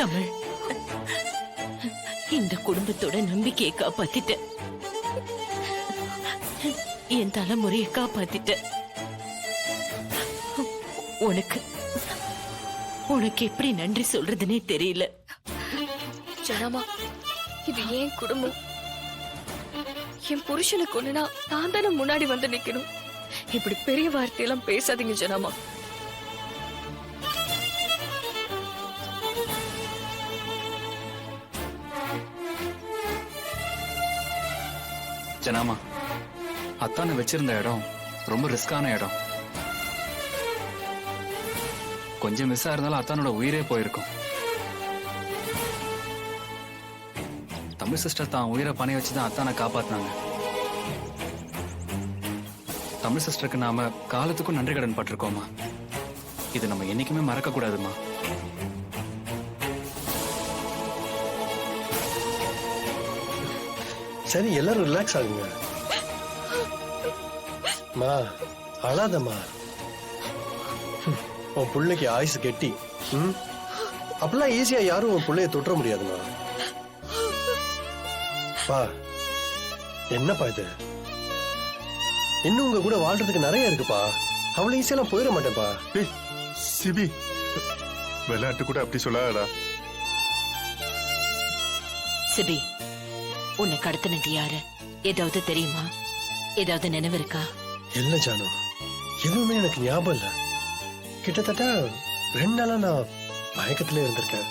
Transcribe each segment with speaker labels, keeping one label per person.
Speaker 1: தமிழ், இந்த குடும்பத்தோட நம்பிக்கையை காப்பாத்திட்ட, என் தலைமுறையை காப்பாத்திட்ட. உனக்கு உனக்கு எப்படி நன்றி சொல்றதுன்னே தெரியல.
Speaker 2: ஜனமா, இது ஏன் குடும்பம். என் புருஷனுக்கு ஒண்ணுனா நான் தானே முன்னாடி வந்து நிக்கணும். இப்படி பெரிய வார்த்தையெல்லாம் பேசாதீங்க ஜனமா.
Speaker 3: ஜனாமா, அத்தானை வச்சிருந்த இடம் ரொம்ப ரிஸ்கான இடம். கொஞ்சம் மிஸ் ஆயிருந்தாலும் அத்தானோட உயிரே போயிருக்கும். தமிழ் சிஸ்டர் தான் உயிரை பணி வச்சுதான் அத்தானை காப்பாத்தினாங்க. தமிழ் சிஸ்டருக்கு நாம காலத்துக்கும் நன்றி கடன் பட்டிருக்கோமா. இது நம்ம என்னைக்குமே மறக்க கூடாதுமா.
Speaker 4: சரி, எல்லாரும் ரிலாக்ஸ் ஆகுங்க. மா, அழாதம்மா. உன் பிள்ளைக்கு ஆயுசு கெட்டி. அப்பெல்லாம் ஈஸியா யாரும் உன் பிள்ளைய தொற்ற முடியாதுமா. பா, என்னப்பா இது? இன்னும் உங்க கூட வாழ்றதுக்கு நிறைய இருக்குப்பா. அவ்வளவு ஈஸியெல்லாம் போயிட மாட்டேப்பா.
Speaker 5: சிபி, விளையாட்டு கூட அப்படி சொல்லாதடா.
Speaker 1: சிபி, உன்னை கடத்தினது யாரு? ஏதாவது தெரியுமா? ஏதாவது நினைவு இருக்கா?
Speaker 4: இல்ல ஜானு, எதுவுமே எனக்கு ஞாபகம் இல்ல. கிட்டத்தட்ட 2 நாளா நான் மயக்கத்திலே இருந்திருக்கேன்.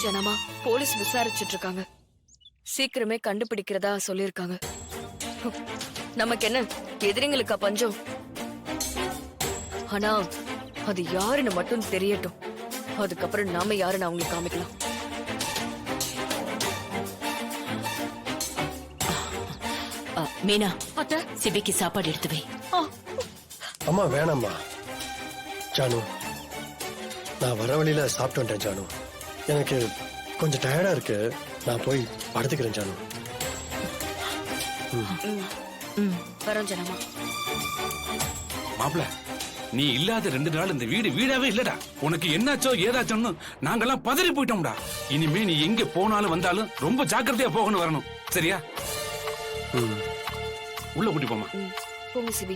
Speaker 2: ஜனமா, போலீஸ் விசாரிச்சுட்டு இருக்காங்க. சீக்கிரமே கண்டுபிடிக்கிறதா சொல்லிருக்காங்க. நமக்கு என்ன, எதிரிங்களுக்கா பஞ்சம்? ஆனா அது யாருன்னு மட்டும் தெரியட்டும். அதுக்கப்புறம் நாம யாருன்னு அவங்களுக்கு காமிக்கலாம்.
Speaker 1: மீனா, சிபிக்கு சாப்பாடு எடுத்து வை.
Speaker 4: அம்மா வேணாம்மா. ஜானு, நான் வர வழியில சாப்பிட்டு வந்துட்டேன் ஜானு. எனக்கு கொஞ்சம் டயர்டா இருக்கு. நான் போய் படுத்துக்கிறேன் ஜானு.
Speaker 2: வரோம் ஜனமா.
Speaker 6: மாப்ள, நீ இல்லாத 2 நாள் இந்த வீடு வீடாவே இல்லடா. உனக்கு என்னாச்சோ ஏதாச்சோன்னு நாங்கெல்லாம் பதறி போயிட்டோம்டா. இனிமே நீ எங்க போனாலும் வந்தாலும் ரொம்ப ஜாக்கிரதையா போகணும் வரணும். சரியா? உள்ள கூட்டி போமா.
Speaker 2: போங்க சிபி.